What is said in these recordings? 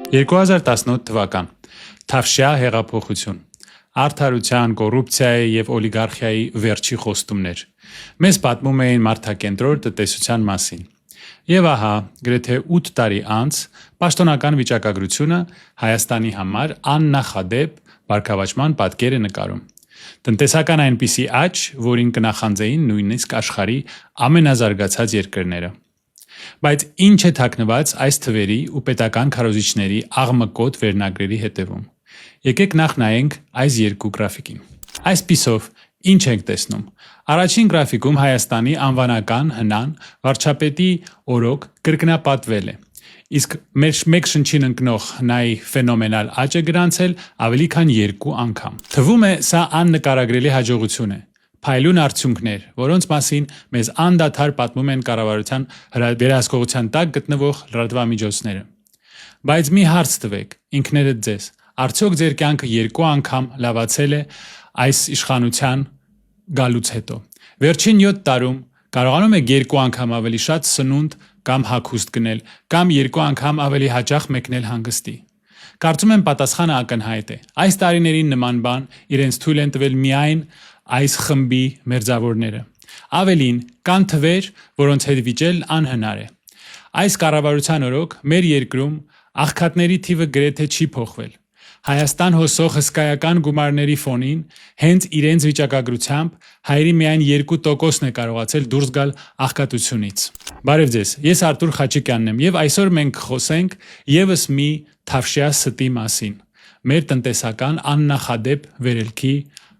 2018 թվական Թավշյա հեղափոխություն Արդարության, կոռուպցիայի և օլիգարխիայի վերջի խոստումներ մեզ պատմում էին մարդակենտրոն տնտեսության մասին։ Եվ ահա, գրեթե 8 տարի անց պաշտոնական վիճակագրությունը Հայաստանի համար աննախադեպ բարգավաճման պատկեր է նկարում։ Տնտեսական այնպիսի աճ, որին կնախանձեին նույնիսկ աշխարհի ամենազարգացած երկրները։ Բայց ինչ է թաքնված այս թվերի ու պետական քարոզիչների աղմկոտ վերնագրերի հետևում։ Եկեք նախ նայենք այս երկու գրաֆիկին։ Այսպիսով, ինչ ենք տեսնում։ Առաջին գրաֆիկում Հայաստանի անվանական հնան վարչապետի օրոք կրկնապատկվել է, իսկ մեկ շնչին ընկնող հնայի ֆենոմենալ աճ է գրանցել ավելի քան 2 անգամ։ Թվում է, սա աննկարագրելի հաջողություն է։ Փայլուն արդյունքներ, որոնց մասին մեզ անդադար պատմում են կառավարության վերահսկողության տակ գտնվող լրատվամիջոցները։ Բայց մի հարց տվեք ինքներդ ձեզ. արդյոք ձեր կյանքը 2 անգամ լավացել է այս իշխանության գալուց հետո։ Վերջին 7 տարում կարողանում եք 2 անգամ ավելի շատ սնունդ կամ հագուստ գնել, կամ 2 անգամ ավելի հաճախ մեկնել հանգստի։ Կարծում եմ պատասխանը ակնհայտ է։ Այս տարիներին նման բան իրենց թույլ են տվել միայն այս խմբի մերձավորները։ Ավելին, կան թվեր, որոնց հետ վիճել անհնար է։ Այս կառավարության օրոք մեր երկրում աղքատների թիվը գրեթե չի փոխվել։ Հայաստան հոսող հսկայական գումարների ֆոնին հենց իրենց վիճակագրությամբ հայերի միայն 2%-ն է կարողացել դուրս գալ աղքատությունից։ Բարև ձեզ, ես Արտուր Խաչիկյանն եմ եւ այսօր մենք խոսենք եւս մի Թավշյա ստի մասին, մեր տնտեսական աննախադեպ վերելքի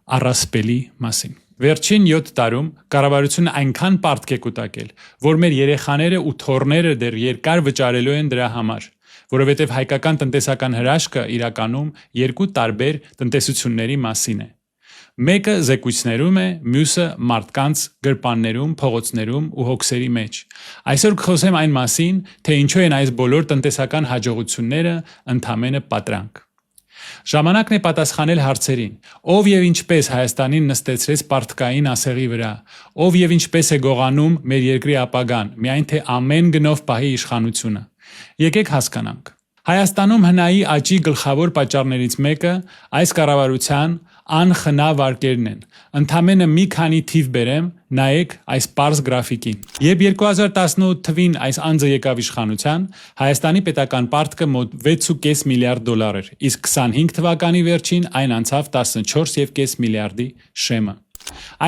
առասպելի մասին։ Վերջին 7 տարում կառավարությունը այնքան պարտք է կուտակել, որ մեր երեխաները ու թոռները դեռ երկար վճարելու են դրա համար, որովհետև հայկական տնտեսական հրաշքը իրականում 2 տարբեր տնտեսությունների մասին է։ Մեկը զեկույցներում է, մյուսը մարդկանց գրպաններում, փողոցներում ու հոգսերի մեջ։ Այսօր կխոսեմ այն մասին, թե ինչու են այս բոլոր տնտեսական հաջողությունները ընդամենը պատրանք։ Ժամանակն է պատասխանել հարցերին. ով եւ ինչպես Հայաստանին նստեցրեց պարտքային ասեղի վրա, ով եւ ինչպես է գողանում մեր երկրի ապագան, միայն թե ամեն գնով պահի իշխանությունը։ Եկեք հասկանանք։ Հայաստանում հնայի աճի գլխավոր պատճառներից մեկը այս կառավարության անխնա վարկերն են։ Ընդամենը մի քանի թիվ բերեմ, նայեք այս պարզ գրաֆիկին։ Երբ 2018 թվին այս անձը եկավ իշխանության, Հայաստանի պետական պարտքը մոտ 6.5 միլիարդ դոլար էր, իսկ 25 թվականի վերջին այն անցավ 14.5 միլիարդի շեմը։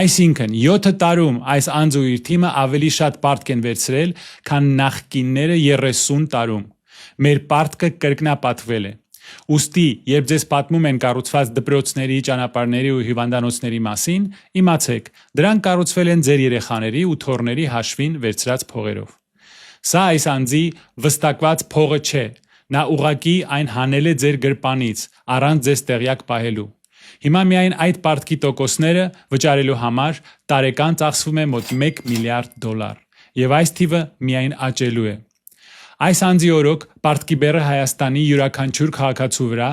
Այսինքն 7 տարում այս անձը ու իր թիմը ավելի շատ պարտք են վերցրել, քան նախկինները 30 տարում։ Մեր պարտքը կրկնապատկվել է։ Ուստի, երբ ձեզ պատմում են կառուցված դպրոցների, ճանապարհների ու հիվանդանոցների մասին, իմացեք, դրանք կառուցվել են ձեր երեխաների ու թոռների հաշվին վերցրած փողերով։ Սա այս անձի վստակված փողը չէ, նա ուղղակի այն հանել է ձեր գրպանից, առանց ձեզ տեղյակ պահելու։ Հիմա միայն այդ պարտքի տոկոսները վճարելու համար տարեկան ծախսվում է մոտ 1 միլիարդ դոլար, եւ այս թիվը միայն աճելու է։ Այս անձի օրոք պարտքի բեռը Հայաստանի յուրաքանչյուր քաղաքացու վրա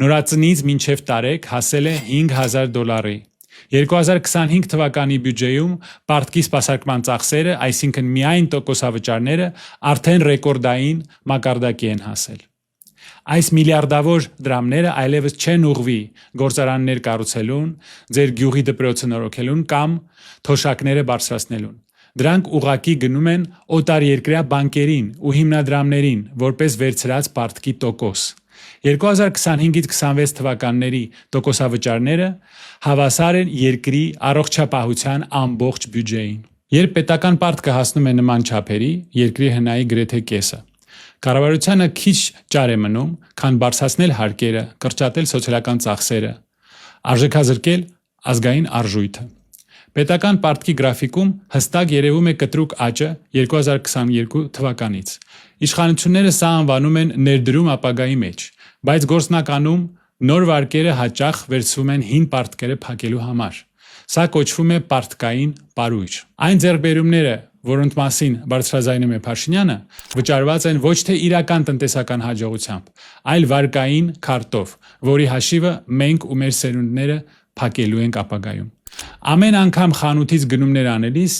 նորածնից մինչև տարեկ հասել է 5000 դոլարի։ 2025 թվականի բյուջեում պարտքի սպասարկման ծախսերը, այսինքն միայն տոկոսավճարները, արդեն ռեկորդային մակարդակի են հասել։ Այս միլիարդավոր դրամները այլևս չեն ուղղվի գործարաններ կառուցելուն, ձեր գյուղի դպրոցը նորոգելուն կամ թոշակները բարձրացնելուն։ Դրանք ուղղակի գնում են օտարերկրյա բանկերին ու հիմնադրամներին, որպես վերցրած պարտքի տոկոս։ 2025-ից 26 թվականների տոկոսավճարները հավասար են երկրի առողջապահության ամբողջ բյուջեին։ Երբ պետական պարտքը հասնում է նման չափերի, երկրի հնայի գրեթե կեսը։ Կառավարությանը քիչ ճար է մնում, քան բարձրացնել հարկերը, կրճատել սոցիալական ծախսերը, արժեքազրկել ազգային արժույթը։ Պետական պարտքի գրաֆիկում հստակ երևում է կտրուկ աճը 2022 թվականից։ Իշխանությունները սա անվանում են ներդրում ապագայի մեջ, բայց գործնականում նոր վարկերը հաճախ վերցվում են հին պարտքերը փակելու համար։ Սա կոչվում է պարտքային պարույր։ Այն ձեռքբերումները, որոնց մասին բարձրաձայնում է Փաշինյանը, վճարված են ոչ թե իրական տնտեսական հաջողությամբ, այլ վարկային քարտով, որի հաշիվը մենք ու մեր սերունդները փակելու ենք ապագայում։ Ամեն անգամ խանութից գնումներ անելիս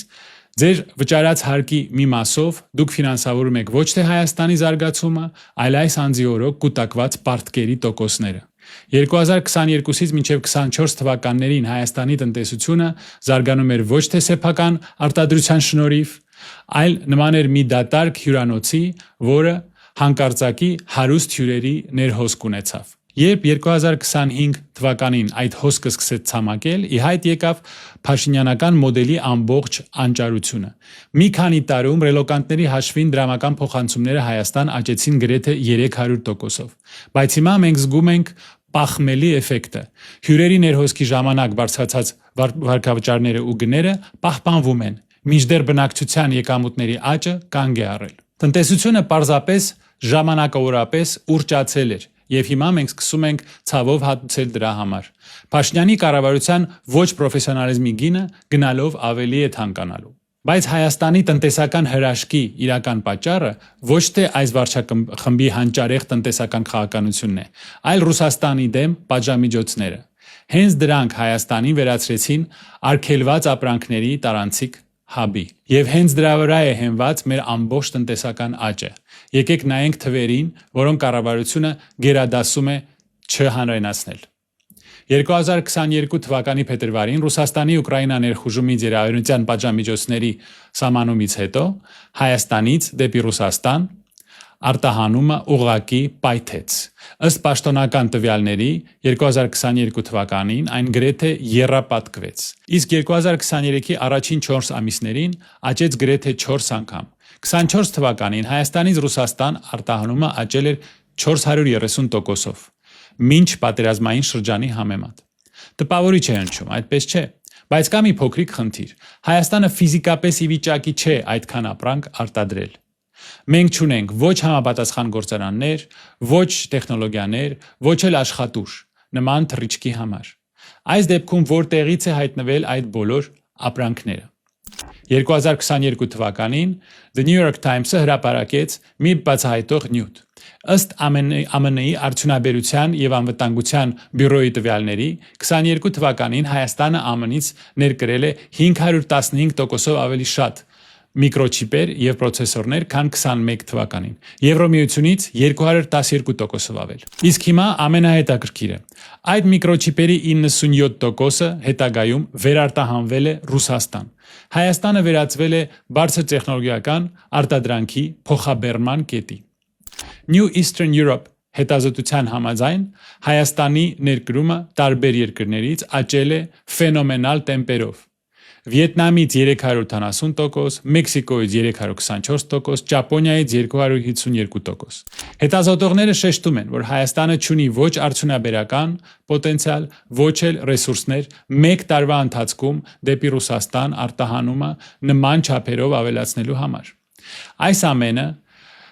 Ձեր վճարած հարկի մի մասով դուք ֆինանսավորում եք ոչ թե Հայաստանի զարգացումը, այլ այս անձի օրոք կուտակված պարտքերի տոկոսները։ 2022-ից մինչև 24 թվականներին Հայաստանի տնտեսությունը զարգանում էր ոչ թե սեփական արտադրության շնորհիվ, այլ նման էր մի դատարկ հյուրանոցի, որը հանկարծակի հարուստ հյուրերի ներհոսք ունեցավ։ Երբ 2025 թվականին այդ հոսքը սկսեց ցամաքել, ի հայտ եկավ փաշինյանական մոդելի ամբողջ անճարությունը։ Մի քանի տարում ռելոկանտների հաշվին դրամական փոխանցումները Հայաստան աճեցին գրեթե 300%-ով։ Բայց հիմա մենք զգում ենք պախմելի էֆեկտը։ Հյուրերի ներհոսքի ժամանակ բարձրացած վարկավճարները ու գները պահպանվում են, մինչդեռ բնակչության եկամուտների աճը կանգ է առել։ Տնտեսությունը պարզապես ժամանակավորապես ուռճացել էր, եւ հիմա մենք սկսում ենք ցավով հատուցել դրա համար։ Փաշինյանի կառավարության ոչ պրոֆեսիոնալիզմի գինը գնալով ավելի է թանկանալու։ Բայց Հայաստանի տնտեսական հրաշքի իրական պատճառը ոչ թե այս վարչախմբի հանճարեղ տնտեսական քաղաքականությունն է, այլ Ռուսաստանի դեմ պատժամիջոցները։ Հենց դրանք Հայաստանին վերածրեցին արգելված ապրանքների տարանցիկ հաբի։ Եվ հենց դրա վրա է հենված մեր ամբողջ տնտեսական աճը։ Եկեք նայենք թվերին, որոնք կառավարությունը գերադասում է չհանրայնացնել։ 2022 թվականի փետրվարին Ռուսաստանի Ուկրաինա ներխուժումից եւ արևմտյան պատժամիջոցների սահմանումից հետո Հայաստանից դեպի Ռուսաստան արտահանումը ուղղակի պայթեց։ Ըստ պաշտոնական տվյալների 2022 թվականին այն գրեթե եռապատկվեց։ Իսկ 2023-ի առաջին 4 ամիսներին աճեց գրեթե 4 անգամ։ 24 թվականին Հայաստանից Ռուսաստան արտահանումը աճել էր 430%-ով, մինչ պատերազմային շրջանի համեմատ։ Տպավորիչ է հնչում, այդպես չէ։ Բայց կա մի փոքրիկ խնդիր։ Հայաստանը ֆիզիկապես ի վիճակի չէ այդքան ապրանք արտադրել։ Մենք չունենք ոչ համապատասխան գործարաններ, ոչ տեխնոլոգիաներ, ոչ էլ աշխատուժ նման թռիչքի համար։ Այս դեպքում որտեղից է հայտնվել այդ բոլոր ապրանքները։ 2022 թվականին The New York Times-ը հրապարակեց մի բացահայտող նյութ։ Ըստ ԱՄՆ-ի արդյունաբերության եւ անվտանգության բյուրոյի տվյալների 22 թվականին Հայաստանը ԱՄՆ-ից ներկրել է 515%-ով ավելի շատ միկրոչիպեր եւ պրոցեսորներ, քան 21 թվականին։ Եվրոմիությունից 212%-ով ավել։ Իսկ հիմա ամենահետաքրքիրը, այդ միկրոչիպերի 97%-ը հետագայում վերարտահանվել է Ռուսաստան։ Հայաստանը վերածվել է բարձր տեխնոլոգիական արտադրանքի փոխաբեռնման կետի։ New Eastern Europe հետազոտության համաձայն Հայաստանի ներկրումը տարբեր երկրներից աճել է ֆենոմենալ տեմպերով։ Վիետնամից 370%, Մեքսիկոյից 324%, Ճապոնիայից 252%։ Հետազոտողները շեշտում են, որ Հայաստանը չունի ոչ արդյունաբերական պոտենցիալ, ոչ էլ ռեսուրսներ մեկ տարվա ընթացքում դեպի Ռուսաստան արտահանումը նման չափերով ավելացնելու համար։ Այս ամենը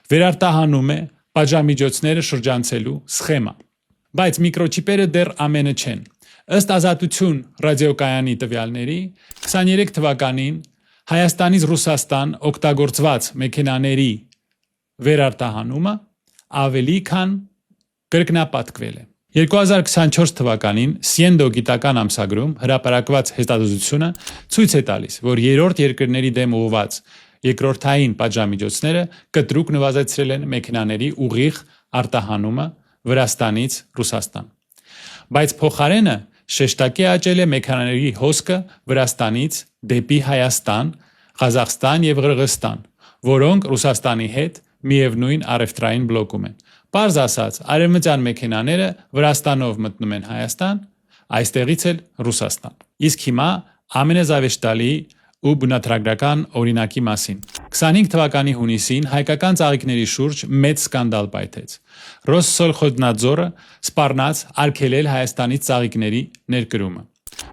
վերարտահանում է պատժամիջոցները շրջանցելու սխեմա։ Բայց միկրոչիպերը դեռ ամենը չեն։ Ըստ Ազատություն ռադիոկայանի տվյալների 23 թվականին Հայաստանից Ռուսաստան օգտագործված մեքենաների վերարտահանումը ավելի քան կրկնապատկվել է։ 2024 թվականին Siendo գիտական ամսագրում հրապարակված հետազոտությունը ցույց է տալիս, որ երրորդ երկրների դեմ ուղղված երկրորդային պատժամիջոցները կտրուկ նվազեցրել են մեքենաների ուղիղ արտահանումը Վրաստանից Ռուսաստան։ Բայց փոխարենը շեշտակի աճել է մեքենաների հոսքը Վրաստանից դեպի Հայաստան, Ղազախստան եւ Ղրղըզստան, որոնք Ռուսաստանի հետ միևնույն առևտրային բլոկում են։ Պարզ ասած, արևմտյան մեքենաները Վրաստանով մտնում են Հայաստան, այստեղից էլ Ռուսաստան։ Իսկ հիմա ամենազավեշտալի ու բնադրական օրինակի մասին։ 25 թվականի հունիսին հայկական ծաղիկների շուրջ մեծ սկանդալ պայթեց։ Ռոսսոլխոզնadzորը սպառնաց արգելել Հայաստանից ծաղիկների ներկրումը։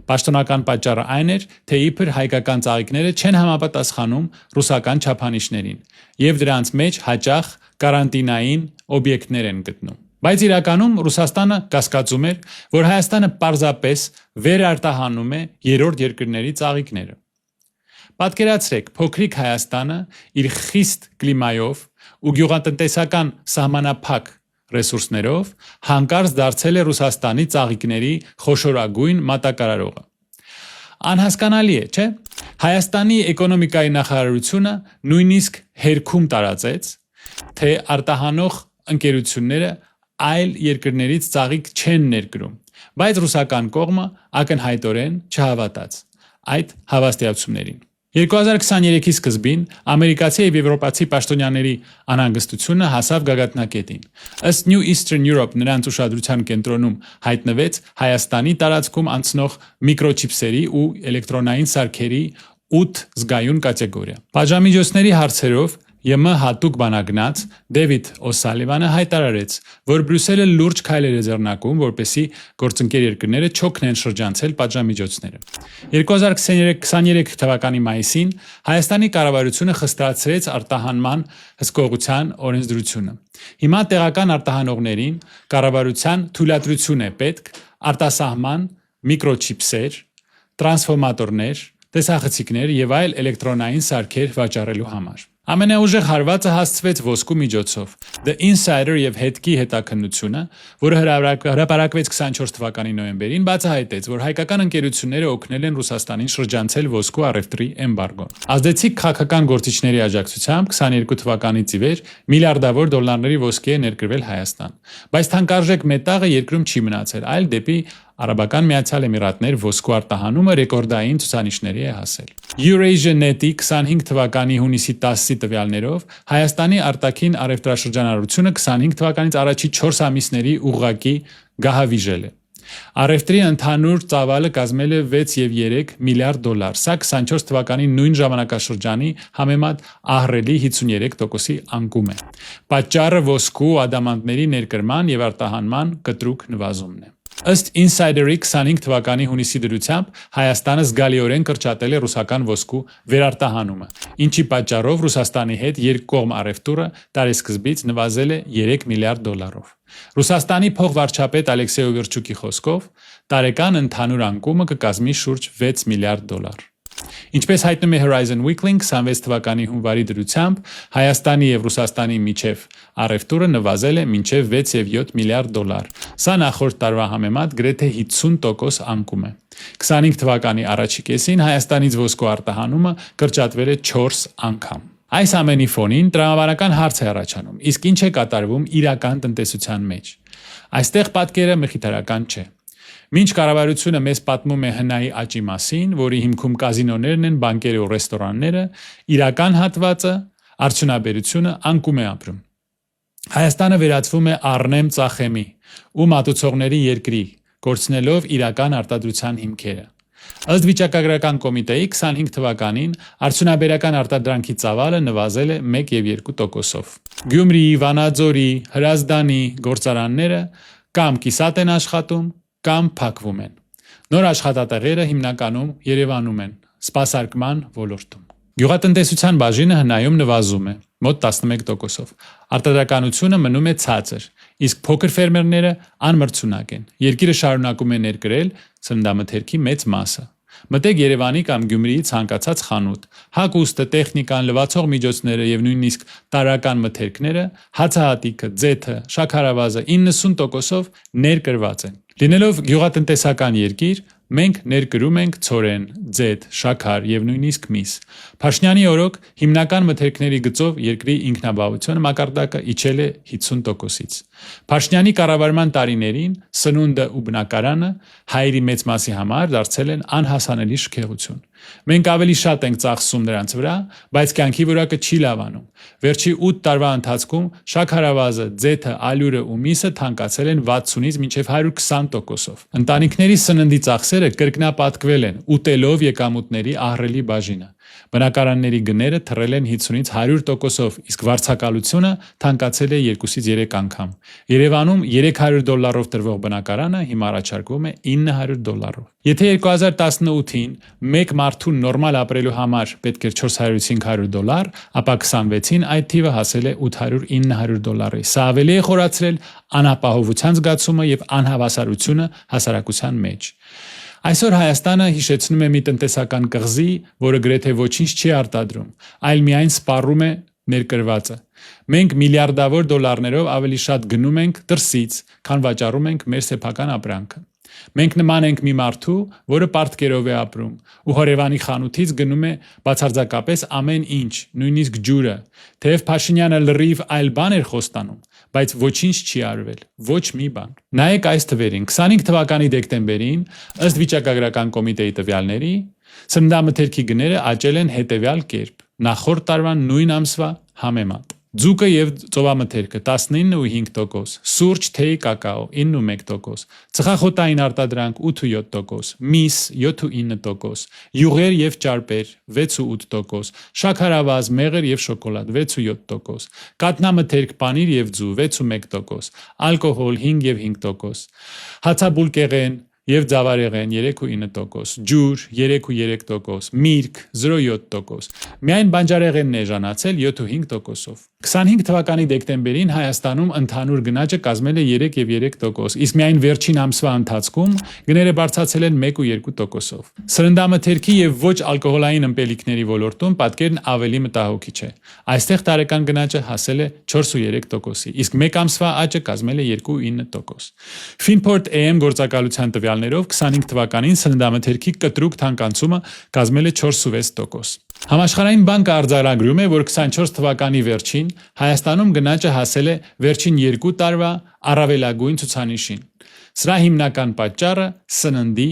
Պաշտոնական պատճառը այն էր, թե իբր հայկական ծաղիկները չեն համապատասխանում ռուսական չափանիշներին եւ դրանց մեջ հաճախ կարանտինային օբյեկտներ են գտնում։ Բայց իրականում Ռուսաստանը կասկածում էր, որ Հայաստանը պարզապես վերարտահանում է երրորդ երկրների ծաղիկները։ Պատկերացրեք, փոքրիկ Հայաստանը իր խիստ կլիմայով ու գյուղատնտեսական սահմանափակ ռեսուրսներով հանկարծ դարձել է Ռուսաստանի ծաղիկների խոշորագույն մատակարարողը։ Անհասկանալի է, չէ՞։ Հայաստանի էկոնոմիկայի նախարարությունը նույնիսկ հերքում տարածեց, թե արտահանող ընկերությունները այլ երկրներից ծաղիկ չեն ներկրում, բայց ռուսական կողմը ակնհայտորեն չհավատաց այդ հավաստիացումներին։ 2023-ի սկզբին ամերիկացի եւ եվրոպացի պաշտոնյաների անհանգստությունը հասավ գագաթնակետին։ Ըստ New Eastern Europe նրանց ուշադրության կենտրոնում հայտնվեց Հայաստանի տարածքում անցնող միկրոչիպսերի ու էլեկտրոնային սարքերի 8 զգայուն կատեգորիա։ Պատժամիջոցների հարցերով ԵՄ հատուկ բանագնաց Դեվիդ Օ'Սալիվանը հայտարարեց, որ Բրյուսելը լուրջ քայլեր է ձեռնարկում, որպեսզի գործընկեր երկրները չօգնեն շրջանցել պատժամիջոցները։ 2023 թվականի մայիսին Հայաստանի կառավարությունը խստացրեց արտահանման հսկողության օրենսդրությունը։ Հիմա տեղական արտահանողներին կառավարության թույլատրություն է պետք արտասահման միկրոչիպսեր, տրանսֆորմատորներ, տեսախցիկներ եւ այլ էլեկտրոնային սարքեր վաճառելու համար։ Ամենաուժեղ հարվածը հասցվեց ոսկու միջոցով։ The Insider եւ հետքի հետաքննությունը, որը հրապարակվեց 24 թվականի նոյեմբերին, բացահայտեց, որ հայկական ընկերությունները օգնել են Ռուսաստանին շրջանցել ոսկու առևտրի էմբարգոն։ Ազդեցիկ քաղաքական գործիչների աջակցությամբ 22 թվականից ի վեր միլիարդավոր դոլարների ոսկի է ներկրվել Հայաստան։ Բայց թանկարժեք մետաղը երկրում չի մնացել, այլ դեպի Արաբական Միացյալ Էմիրատներ ոսկու արտահանումը ռեկորդային ցուցանիշների է հասել։ Eurasia-Net-ի 25 թվականի հունիսի 10-ի տվյալներով Հայաստանի արտաքին առևտրաշրջանառությունը 25 թվականից առաջի 4 ամիսների ուղղակի գահավիժել է։ Առևտրի ընդհանուր ծավալը կազմել է 6.3 միլիարդ դոլար, սա 24 թվականի նույն ժամանակաշրջանի համեմատ ահռելի 53%-ի անկում է։ Պատճառը ոսկու ու ադամանդների ներկրման եւ արտահանման կտրուկ նվազումն է։ Ըստ Insider-ի 25 թվականի հունիսի դրությամբ Հայաստանը զգալիորեն կրճատել է ռուսական ոսկու վերարտահանումը, ինչի պատճառով Ռուսաստանի հետ երկկողմ առևտուրը տարեսկզբից նվազել է 3 միլիարդ դոլարով։ Ռուսաստանի փոխվարչապետ Ալեքսեյ Օվերչուկի խոսքով տարեկան ընդհանուր անկումը կկազմի շուրջ 6 միլիարդ դոլար։ Ինչպես հայտնում է Horizon Weekly 26 թվականի հունվարի դրությամբ, Հայաստանի եւ Ռուսաստանի միջև առևտուրը նվազել է մինչև 6 եւ 7 միլիարդ դոլար։ Սա նախորդ տարվա համեմատ գրեթե 50% անկում է։ 25 թվականի առաջի կեսին Հայաստանից ոսկու արտահանումը կրճատվել է 4 անգամ։ Այս ամենի ֆոնին տրամաբանական հարց է առաջանում. իսկ ինչ է կատարվում իրական տնտեսության մեջ։ Այստեղ պատկերը մխիթարական չէ։ Մինչ կառավարությունը մեզ պատմում է հնայի աճի մասին, որի հիմքում կազինոներն են, բանկերը ու ռեստորանները, իրական հատվածը, արդյունաբերությունը անկում է ապրում։ Հայաստանը վերածվում է առնեմ ծախեմի ու մատուցողների երկրի, կորցնելով իրական արտադրության հիմքերը։ Ըստ վիճակագրական կոմիտեի 25 թվականին արդյունաբերական արտադրանքի ծավալը նվազել է 1.2%-ով։ Գյումրիի, Վանաձորի, Հրազդանի գործարանները կամ կիսատ են աշխատում, կամ փակվում են։ Նոր աշխատատեղերը հիմնականում Երևանում են, սպասարկման ոլորտում։ Գյուղատնտեսության բաժինը հնայում նվազում է, մոտ 11%-ով։ Արտադրականությունը մնում է ցածր, իսկ փոքր ֆերմերները անմրցունակ են։ Երկիրը շարունակում է ներկրել սննդամթերքի մեծ մասը։ Մտեք Երևանի կամ Գյումրիի ցանկացած խանութ, հագուստը, տեխնիկան, լվացող միջոցները եւ նույնիսկ տարրական մթերքները, հացահատիկը, ձեթը, շաքարավազը 90%-ով ներկրված են։ Լինելով գյուղատնտեսական երկիր, մենք ներկրում ենք ցորեն, ձեթ, շաքար եւ նույնիսկ միս։ Փաշինյանի օրոք հիմնական մթերքների գծով երկրի ինքնաբավության մակարդակը իջել է 50%-ից։ Փաշինյանի կառավարման տարիներին սնունդը ու բնակարանը հայերի մեծ մասի համար դարձել են անհասանելի շքեղություն։ Մենք ավելի շատ ենք ծախսում նրանց վրա, բայց կյանքի որակը չի լավանում։ Վերջի 8 տարվա ընթացքում շաքարավազը, ձեթը, ալյուրը ու միսը թանկացել են 60-ից մինչև 120%-ով։ Ընտանիքների սննդի ծախսերը կրկնապատկվել են, ուտելով եկամուտների ահռելի բաժինը։ Բնակարանների գները թռել են 50-ից 100%-ով, իսկ վարձակալությունը թանկացել է 2-ից 3 անգամ։ Երևանում $300 տրվող բնակարանը հիմա առաջարկվում է $900։ Եթե 2018-ին մեկ մարդու նորմալ ապրելու համար պետք էր $400-500, ապա 26-ին այդ թիվը հասել է $800-900։ Սա ավելի է խորացրել անապահովության զգացումը եւ անհավասարությունը հասարակության մեջ։ Այսօր Հայաստանը հիշեցնում է մի տնտեսական կղզի, որը գրեթե ոչինչ չի արտադրում, այլ միայն սպառում է ներկրվածը։ Մենք միլիարդավոր դոլարներով ավելի շատ գնում ենք դրսից, քան վաճառում ենք մեր սեփական ապրանքը։ Մենք նման ենք մի մարդու, որը պարտքերով է ապրում, ու հորևանի խանութից գնում է բացարձակապես ամեն ինչ, նույնիսկ ջուրը, թեև Փաշինյանը լրիվ այլ բան էր խոստանում, բայց ոչինչ չի արվել, ոչ մի բան։ Նայեք այս թվերին, 25 թվականի դեկտեմբերին, ըստ վիճակագրական կոմիտեի տվյալների, սննդամթերքի գները աճել են հետևյալ կերպ՝ նախորդ տարվա նույն ամսվա համեմատ։ Ձուկը եւ ծովամթերքը 19.5%, սուրճ, թեյ, կակաո 9.1%, ծխախոտային արտադրանք 8.7%, միս 7.9%, յուղեր եւ ճարպեր 6.8%, շաքարավազ, մեղր եւ շոկոլադ 6.7%, կաթնամթերք, պանիր եւ ձու 6.1%, ալկոհոլ 5.5%, հացաբուլկեղեն եւ ձավարեղեն 3.9%, ջուր 3.3%, միրգ 0.7%, միայն բանջարեղենն է ժանացել 7.5%-ով։ 25 թվականի դեկտեմբերին Հայաստանում ընդհանուր գնաճը կազմել է 3.3%, իսկ միայն վերջին ամսվա ընթացքում գները բարձրացել են 1.2%-ով։ Սննդամթերքի եւ ոչ ալկոհոլային ըմպելիքների ոլորտում պատկերն ավելի մտահոգիչ է։ Այստեղ տարեկան գնաճը հասել է 4.3%-ի, իսկ մեկ ամսվա աճը կազմել է 2.9%։ Finport AM գործակալության տվյալներով 25 թվականին սննդամթերքի կտրուկ թանկացումը կազմել է 4.6%։ Համաշխարհային բանկը արձանագրում է, որ 24 թվականի վերջին Հայաստանում գնաճը հասել է վերջին 2 տարվա առավելագույն ցուցանիշին։ Սրա հիմնական պատճառը սննդի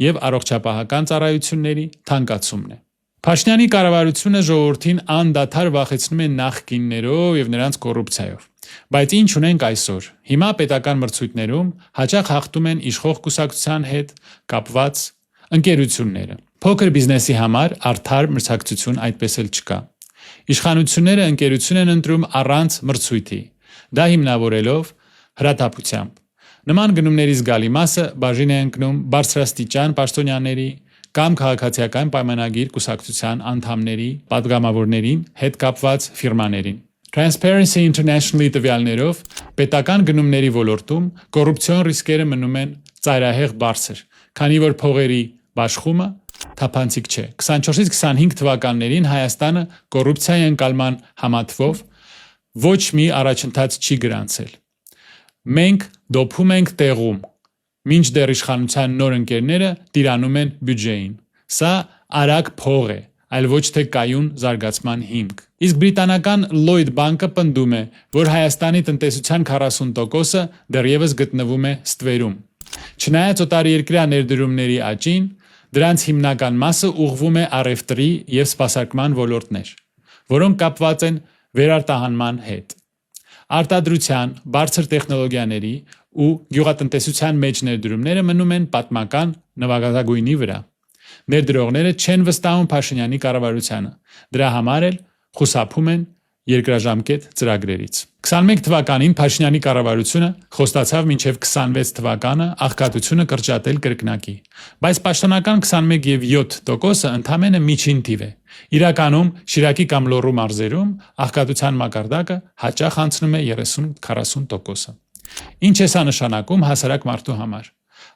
եւ առողջապահական ծառայությունների թանկացումն է։ Փաշինյանի կառավարությունը ժողովրդին անդադար վախեցնում է նախկիններով եւ նրանց կոռուպցիայով։ Բայց ինչ ունենք այսօր։ Հիմա պետական մրցույթներում հաճախ հաղթում են իշխող կուսակցության հետ կապված ընկերությունները։ Փոքր բիզնեսի համար արդար մրցակցություն այդպես էլ չկա։ Իշխանությունները ընկերություն են ընտրում առանց մրցույթի, դա հիմնավորելով հրատապությամբ։ Նման գնումների զգալի մասը բաժին է ընկնում բարձրաստիճան պաշտոնյաների կամ քաղաքացիական պայմանագիր կուսակցության անդամների, պատգամավորներին հետ կապված ֆիրմաներին։ Transparency International-ի տվյալներով պետական գնումների ոլորտում կոռուպցիոն ռիսկերը մնում են ծայրահեղ բարձր, քանի որ փողերի բաշխումը թափանցիկ չէ։ 24-ից 25 թվականներին Հայաստանը կոռուպցիայի ընկալման համատվով ոչ մի առաջընթաց չի գրանցել։ Մենք դոփում ենք տեղում, մինչդեռ իշխանության նոր ընկերները տիրանում են բյուջեին։ Սա արագ փող է, այլ ոչ թե կայուն զարգացման հիմք։ Իսկ բրիտանական Lloyd բանկը պնդում է, որ Հայաստանի տնտեսության 40%-ը դեռևս գտնվում է ստվերում։ Չնայած օտարերկրյա ներդրումների աճին, դրանց հիմնական մասը ուղղվում է առևտրի եւ սպասարկման ոլորտներ, որոնք կապված են վերարտահանման հետ։ Արտադրության, բարձր տեխնոլոգիաների ու գյուղատնտեսության մեջ ներդրումները մնում են պատմական նվազագույնի վրա։ Ներդրողները չեն վստահում Փաշինյանի կառավարությանը, դրա համար էլ խուսափում են երկրաժամկետ ծրագրերից։ 21 թվականին Փաշինյանի կառավարությունը խոստացավ մինչև 26 թվականը աղքատությունը կրճատել կրկնակի, բայց պաշտոնական 21 եւ 7%-ը ընդամենը միջին թիվ է։ Իրականում Շիրակի կամ Լոռու մարզերում աղքատության մակարդակը հաճախ անցնում է 30-40%-ը։ Ինչ է սա նշանակում հասարակ մարդու համար։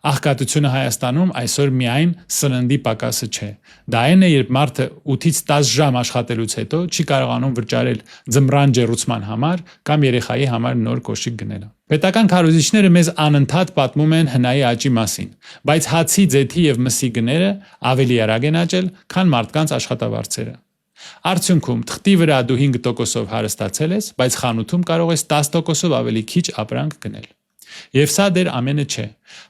Աղքատությունը Հայաստանում այսօր միայն սննդի պակասը չէ։ Դա այն է, երբ մարդը 8-ից 10 ժամ աշխատելուց հետո չի կարողանում վճարել ձմռան ջեռուցման համար կամ երեխայի համար նոր կոշիկ գնելը։ Պետական քարոզիչները մեզ անընդհատ պատմում են հնայի աճի մասին, բայց հացի, ձեթի եւ մսի գները ավելի արագ են աճել, քան մարդկանց աշխատավարձերը։ Արդյունքում թղթի վրա դու 5%-ով հարստացել ես, բայց խանութում կարող ես 10%-ով ավելի քիչ ապրանք գնել։ Եվ սա դեռ ամենը չէ։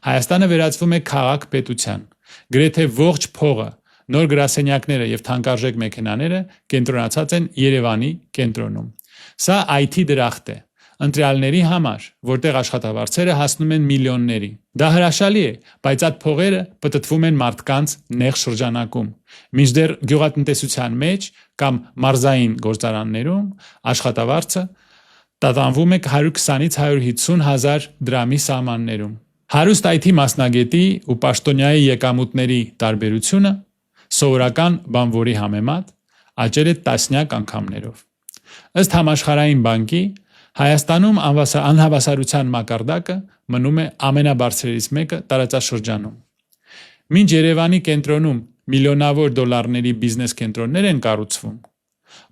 Հայաստանը վերածվում է քաղաք-պետության։ Գրեթե ողջ փողը, նոր գրասենյակները եւ թանկարժեք մեքենաները կենտրոնացած են Երևանի կենտրոնում։ Սա IT դրախտ է ընտրյալների համար, որտեղ աշխատավարձերը հասնում են միլիոնների։ Դա հրաշալի է, բայց այդ փողերը պտտվում են մարդկանց նեղ շրջանակում։ Մինչդեռ գյուղատնտեսության մեջ կամ մարզային գործարաններում աշխատավարձը տատանվում է 120-ից 150 հազար դրամի սահմաններում։ Հարուստ IT մասնագետի ու պաշտոնյայի եկամուտների տարբերությունը սովորական բանվորի համեմատ աճել է տասնյակ անգամներով։ Ըստ Համաշխարհային բանկի Հայաստանում անհավասարության մակարդակը մնում է ամենաբարձրերից մեկը տարածաշրջանում։ Մինչ Երևանի կենտրոնում միլիոնավոր դոլարների բիզնես կենտրոններ են կառուցվում,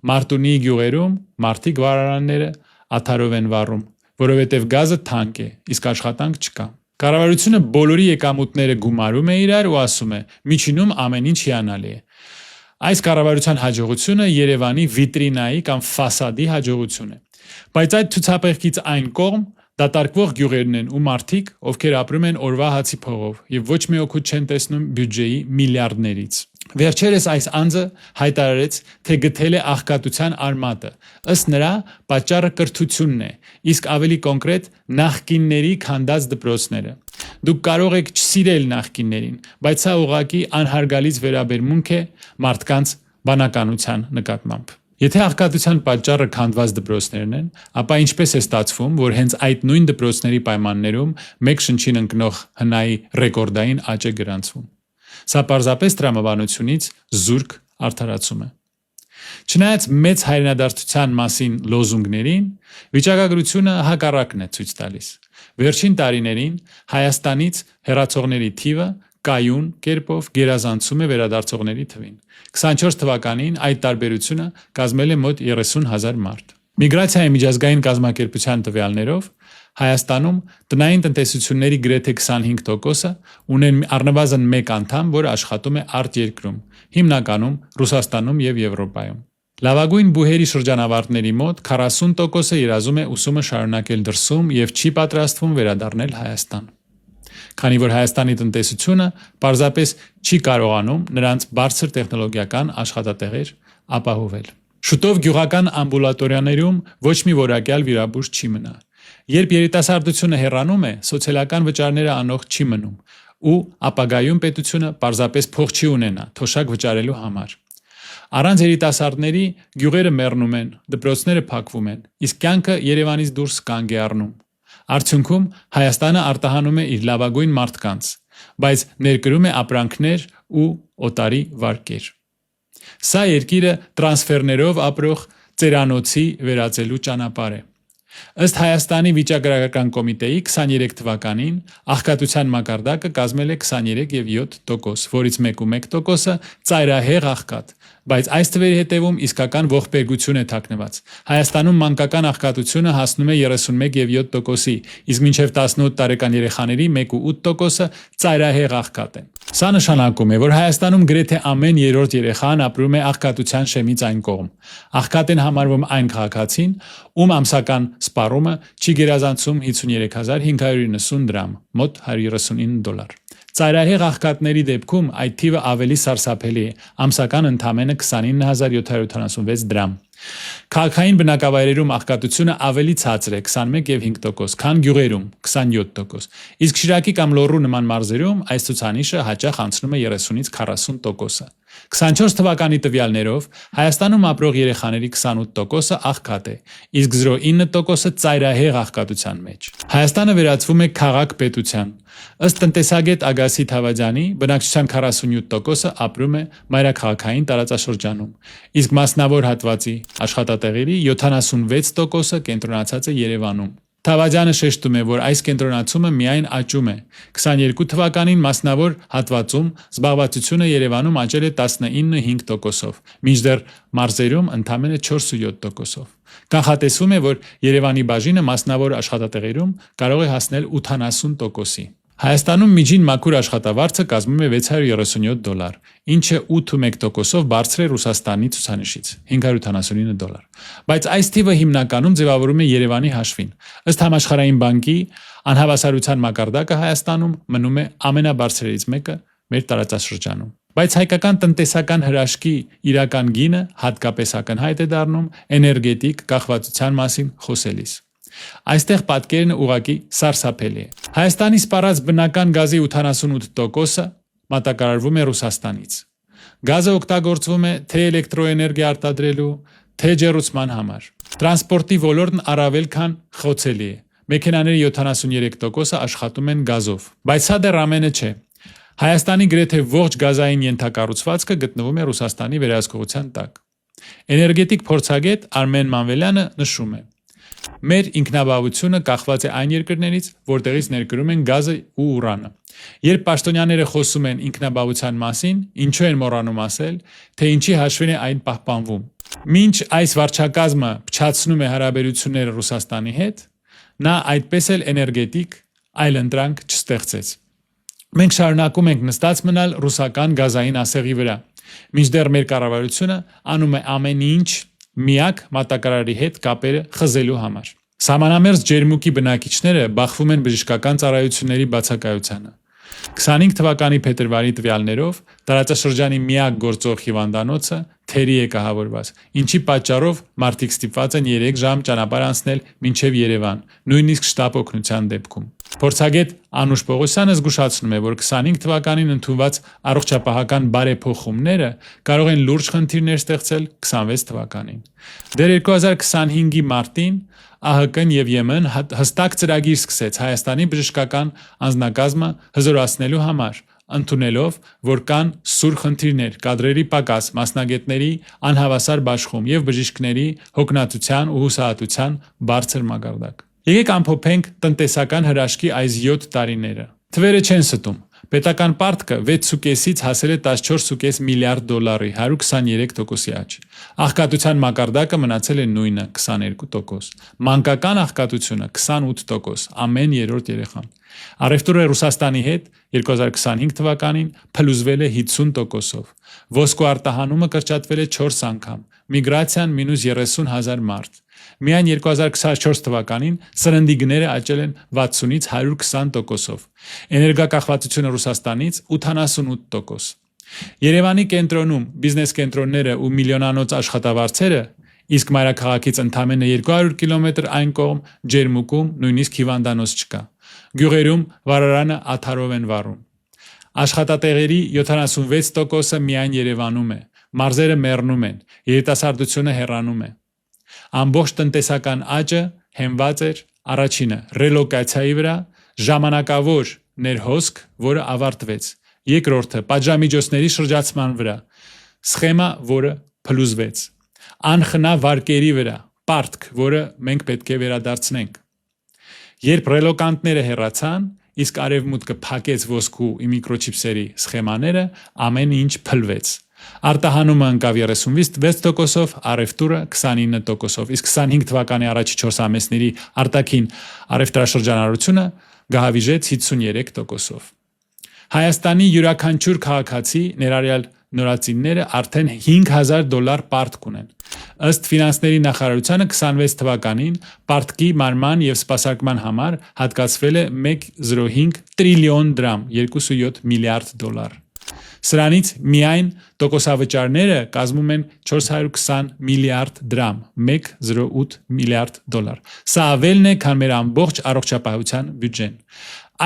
Մարտունի գյուղերում մարդիկ վարարանները աթարով են վառում, որովհետև գազը թանկ է, իսկ աշխատանք չկա։ Կառավարությունը բոլորի եկամուտները գումարում է իրար ու ասում է՝ միջինում ամեն ինչ հիանալի է։ Այս կառավարության հաջողությունը Երևանի վիտրինայի կամ ֆասադի հաջողություն է։ Բայց այդ ցուցափեղկից այն կողմ դատարկվող գյուղերն են ու մարդիկ, ովքեր ապրում են օրվա հացի փողով եւ ոչ մի օգուտ չեն տեսնում բյուջեի միլիարդներից։ Վերջերս այս անձը հայտարարեց, թե գտել է աղքատության արմատը։ Ըստ նրա, պատճառը կրթությունն է, իսկ ավելի կոնկրետ նախկինների քանդած դպրոցները։ Դուք կարող եք չսիրել նախկիններին, բայց սա ուղղակի անհարգալից վերաբերմունք է մարդկանց բանականության նկատմամբ։ Եթե աղքատության պատճառը քանդված դպրոցներն են, ապա ինչպես է ստացվում, որ հենց այդ նույն դպրոցների պայմաններում մեկ շնչին ընկնող հնայի ռեկորդային աճ է գրանցվում։ Սա պարզապես տրամաբանությունից զուրկ արդարացում է։ Չնայած մեծ հայրենադարձության մասին լոզունգներին, վիճակագրությունը հակառակն է ցույց տալիս։ Վերջին տարիներին Հայաստանից հեռացողների թիվը կայուն կերպով գերազանցում է վերադարձողների թվին։ 24 թվականին այդ տարբերությունը կազմել է մոտ 30,000 մարդ։ Միգրացիայի միջազգային կազմակերպության տվյալներով Հայաստանում տնային տնտեսությունների գրեթե 25%-ը ունեն առնվազն մեկ անդամ, որը աշխատում է արտերկրում, հիմնականում Ռուսաստանում եւ Եվրոպայում։ Լավագույն բուհերի շրջանավարտների մոտ 40%-ը երազում է ուսումը շարունակել դրսում եւ չի պատրաստվում վերադառնել Հայաստան։ Քանի որ Հայաստանի տնտեսությունը պարզապես չի կարողանում նրանց բարձր տեխնոլոգիական աշխատատեղեր ապահովել։ Շուտով գյուղական ամբուլատորիաներում ոչ մի որակյալ վիրաբույժ չի մնա։ Երբ երիտասարդությունը հեռանում է, սոցիալական վճարները անող չի մնում ու ապագայում պետությունը պարզապես փող չի ունենա թոշակ վճարելու համար։ Առանց երիտասարդների գյուղերը մեռնում են, դպրոցները փակվում են, իսկ կյանքը Երևանից դուրս կանգ է առնում։ Արդյունքում Հայաստանը արտահանում է իր լավագույն մարդկանց, բայց ներկրում է ապրանքներ ու օտարի վարկեր։ Սա երկիրը տրանսֆերներով ապրող ծերանոցի վերածելու ճանապարհ է։ Ըստ Հայաստանի վիճակագրական կոմիտեի 23 թվականին աղքատության մակարդակը կազմել է 23,7%, որից 1,1%-ը ծայրահեղ աղքատ, բայց այս թվերի հետևում իսկական ողբերգություն է թաքնված։ Հայաստանում մանկական աղքատությունը հասնում է 31,7%-ի, իսկ մինչև 18 տարեկան երեխաների 1,8%-ը ծայրահեղ աղքատ են։ Սա նշանակում է, որ Հայաստանում գրեթե ամեն երրորդ երեխան ապրում է աղքատության շեմից այն կողմ։ Աղքատ են համարվում այն քաղաքացին, ում ամսական սպառումը չի գերազանցում 53,590 դրամ, մոտ $139։ Ծայրահեղ աղքատների դեպքում այդ թիվը ավելի սարսափելի է, ամսական ընդամենը 29,776 դրամ։ Քաղաքային բնակավայրերում աղքատությունը ավելի ցածր է 21,5%, քան գյուղերում 27%, իսկ Շիրակի կամ Լոռու նման մարզերում այս ցուցանիշը հաճախ անցնում է 30-ից 40%-ը։ 24 թվականի տվյալներով Հայաստանում ապրող երեխաների 28%-ը աղքատ է, իսկ 0,9%-ը ծայրահեղ աղքատության մեջ։ Հայաստանը վերածվում է քաղաք-պետության։ Ըստ տնտեսագետ Ագասի Թավադյանի, բնակչության 47%-ը ապրում է մայրաքաղաքային տարածաշրջանում, իսկ մասնավոր հատվածի աշխատատեղերի 76%-ը կենտրոնացած է Երևանում։ Թավադյանը շեշտում է, որ այս կենտրոնացումը միայն աճում է։ 22 թվականին մասնավոր հատվածում զբաղվածությունը Երևանում աճել է 19,5%-ով, մինչդեռ մարզերում ընդամենը 4,7%-ով։ Կանխատեսվում է, որ Երևանի բաժինը մասնավոր աշխատատեղերում կարող է հասնել 80%-ի։ Հայաստանում միջին մաքուր աշխատավարձը կազմում է $637, ինչը 8,1%-ով բարձր է Ռուսաստանի ցուցանիշից $579։ Բայց այս թիվը հիմնականում ձևավորում է Երևանի հաշվին։ Ըստ Համաշխարհային բանկի, անհավասարության մակարդակը Հայաստանում մնում է ամենաբարձրերից մեկը մեր տարածաշրջանում։ Բայց հայկական տնտեսական հրաշքի իրական գինը հատկապես ակնհայտ է դառնում էներգետիկ կախվածության մասին խոսելիս։ Այստեղ պատկերն ուղղակի սարսափելի է։ Հայաստանի սպառած բնական գազի 88%-ը մատակարարվում է Ռուսաստանից։ Գազը օգտագործվում է թե էլեկտրոէներգիա արտադրելու, թե ջեռուցման համար։ Տրանսպորտի ոլորտն առավել քան խոցելի է։ Մեքենաների 73%-ը աշխատում են գազով։ Բայց սա դեռ ամենը չէ։ Հայաստանի գրեթե ողջ գազային ենթակառուցվածքը գտնվում է Ռուսաստանի վերահսկողության տակ։ Էներգետիկ փորձագետ Արմեն Մանվելյանը նշում է. Մեր ինքնաբավությունը կախված է այն երկրներից, որտեղից ներկրում են գազը ու ուրանը։ Երբ պաշտոնյաները խոսում են ինքնաբավության մասին, ինչու են մոռանում ասել, թե ինչի հաշվին է այն պահպանվում։ Մինչ այս վարչակազմը փչացնում է հարաբերությունները Ռուսաստանի հետ, նա այդպես էլ էներգետիկ այլընտրանք չստեղծեց։ Մենք շարունակում ենք նստած մնալ ռուսական գազային ասեղի վրա, մինչդեռ մեր կառավարությունը անում է ամեն ինչ միակ մատակարարի հետ կապերը խզելու համար։ Սահմանամերձ ջերմուկի բնակիչները բախվում են բժշկական ծառայությունների բացակայությանը։ 25 թվականի փետրվարի տվյալներով տարածաշրջանի միակ գործող հիվանդանոցը թերի է կահավորված, ինչի պատճառով մարդիկ ստիպված են 3 ժամ ճանապարհ անցնել մինչև Երևան, նույնիսկ շտապ օգնության դեպքում։ Փորձագետ Անուշ Պողոսյանը զգուշացնում է, որ 25 թվականին ընդունված առողջապահական բարեփոխումները կարող են լուրջ խնդիրներ ստեղծել 26 թվականին։ Դեռ 2025-ի մարտին ԱՀԿ-ն եւ ԵՄ-ն հստակ ծրագիր սկսեց Հայաստանի բժշկական անձնակազմը հզորացնելու համար, ընդունելով, որ կան սուր խնդիրներ, կադրերի պակաս, մասնագետների անհավասար բաշխում եւ բժիշկների հոգնածության ու հուսահատության բարձր մակարդակ։ Եկեք ամփոփենք տնտեսական հրաշքի այս 7 տարիները։ Թվերը չեն ստում։ Պետական պարտքը 6.5-ից հասել է 14.5 միլիարդ դոլարի, 123%-ի աճ։ Աղքատության մակարդակը մնացել է նույնը, 22%։ Մանկական աղքատությունը 28%, ամեն երրորդ երեխան։ Առևտուրը Ռուսաստանի հետ 2025 թվականին փլուզվել է 50%-ով։ Ոսկու արտահանումը կրճատվել է 4 անգամ, միգրացիան -30,000 մարդ։ Միայն 2024 թվականին սննդի գները աճել են 60-ից 120%-ով։ Էներգակախվածությունը Ռուսաստանից 88%։ Երևանի կենտրոնում բիզնես կենտրոնները ու միլիոնանոց աշխատավարձերը, իսկ մայրաքաղաքից ընդամենը 200 կիլոմետր այն կողմ ջերմուկում նույնիսկ հիվանդանոց չկա։ Գյուղերում վարարանը աթարով են վառում։ Աշխատատեղերի 76%-ը միայն Երևանում է, մարզերը մեռնում են, երիտասարդությունը հեռանում է։ Ամբողջ տնտեսական աճը հենված էր առաջինը ռելոկացիայի վրա, ժամանակավոր ներհոսք, որը ավարտվեց, երկրորդը պատժամիջոցների շրջացման վրա, սխեմա, որը փլուզվեց, անխնա վարկերի վրա, պարտք, որը մենք պետք է վերադարձնենք։ Երբ ռելոկանտները հեռացան, իսկ արևմուտքը փակեց ոսկու միկրոչիպսերի սխեմաները, ամեն ինչ փլվեց։ Արտահանումը ընկավ 36%-ով, առևտուրը 29%-ով, իսկ 25 թվականի առաջի 4 ամիսների արտաքին առևտրաշրջանառությունը գահավիժեց 53%-ով։ Հայաստանի յուրաքանչյուր քաղաքացի, ներառյալ նորածինները, արդեն $5,000 պարտք ունեն։ Ըստ ֆինանսների նախարարությանը 26 թվականին պարտքի մարման եւ սպասարկման համար հատկացվել է 1.05 տրիլիոն դրամ, 2.7 միլիարդ դոլար։ Սրանից միայն տոկոսավճարները կազմում են 420 միլիարդ դրամ, 1.08 միլիարդ դոլար։ Սա ավելն է, քան մեր ամբողջ առողջապահության բյուջեն։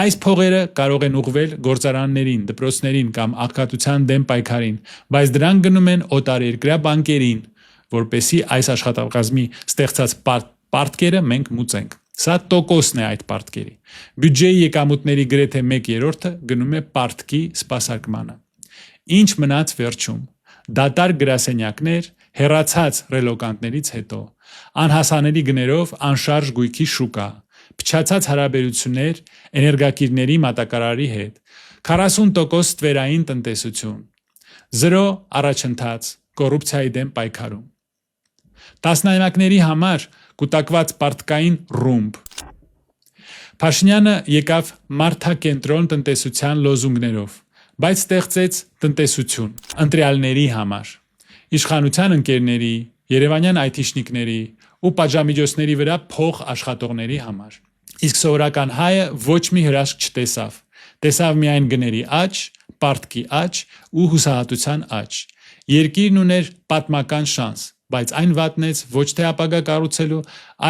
Այս փողերը կարող են ուղղվել գործարաններին, դպրոցներին կամ աղքատության դեմ պայքարին, բայց դրանք գնում են օտարերկրյա բանկերին, որպեսզի այս աշխատակազմի ստեղծած պարտքերը մենք մուծենք։ Սա տոկոսն է այդ պարտքերի։ Բյուջեի եկամուտների գրեթե 1/3-ը գնում է պարտքի սպասարկմանը։ Ինչ մնաց վերջում։ Դատարկ գրասենյակներ, հեռացած ռելոկանտներից հետո, անհասանելի գներով անշարժ գույքի շուկա, փչացած հարաբերություններ էներգակիրների մատակարարի հետ, 40% ստվերային տնտեսություն, 0 առաջընթաց, կոռուպցիայի դեմ պայքարում։ Տասնամյակների համար կուտակված պարտքային ռումբ։ Փաշինյանը եկավ մարդակենտրոն տնտեսության լոզունգներով, բայց ստեղծեց տնտեսություն ընտրյալների համար, իշխանության ընկերների, երևանյան այթիշնիկների ու պատժամիջոցների վրա փող աշխատողների համար։ Իսկ սովորական հայը ոչ մի հրաշք չտեսավ, տեսավ միայն գների աճ, պարտքի աճ ու հուսահատության աճ։ Երկիրն ուներ պատմական շանս, բայց այն վատնեց ոչ թե ապագա կառուցելու,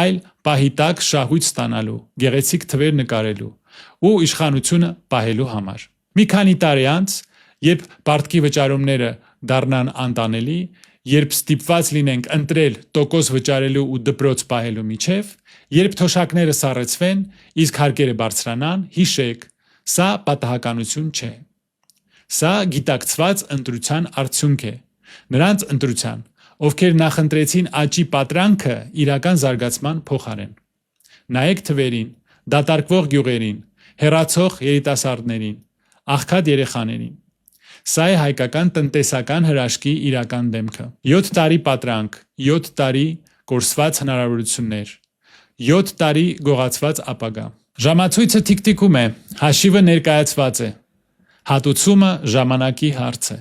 այլ պահի տակ շահույթ ստանալու, գեղեցիկ թվեր նկարելու ու իշխանությունը պահելու համար։ Մի քանի տարի անց, երբ պարտքի վճարումները դառնան անտանելի, երբ ստիպված լինենք ընտրել տոկոս վճարելու ու դպրոց պահելու միջև, երբ թոշակները սառեցվեն, իսկ հարկերը բարձրանան, հիշեք, սա պատահականություն չէ։ Սա գիտակցված ընտրության արդյունք է։ Նրանց ընտրության, ովքեր նախընտրեցին աճի պատրանքը իրական զարգացման փոխարեն։ Նայեք թվերին, դատարկվող գյուղերին, հեռացող երիտասարդներին, աղքատ երեխաներին։ Սա է հայկական տնտեսական հրաշքի իրական դեմքը։ 7 տարի պատրանք, 7 տարի կորսված հնարավորություններ, 7 տարի գողացված ապագա։ Ժամացույցը թիկթիկում է, հաշիվը ներկայացված է։ Հատուցումը ժամանակի հարց է։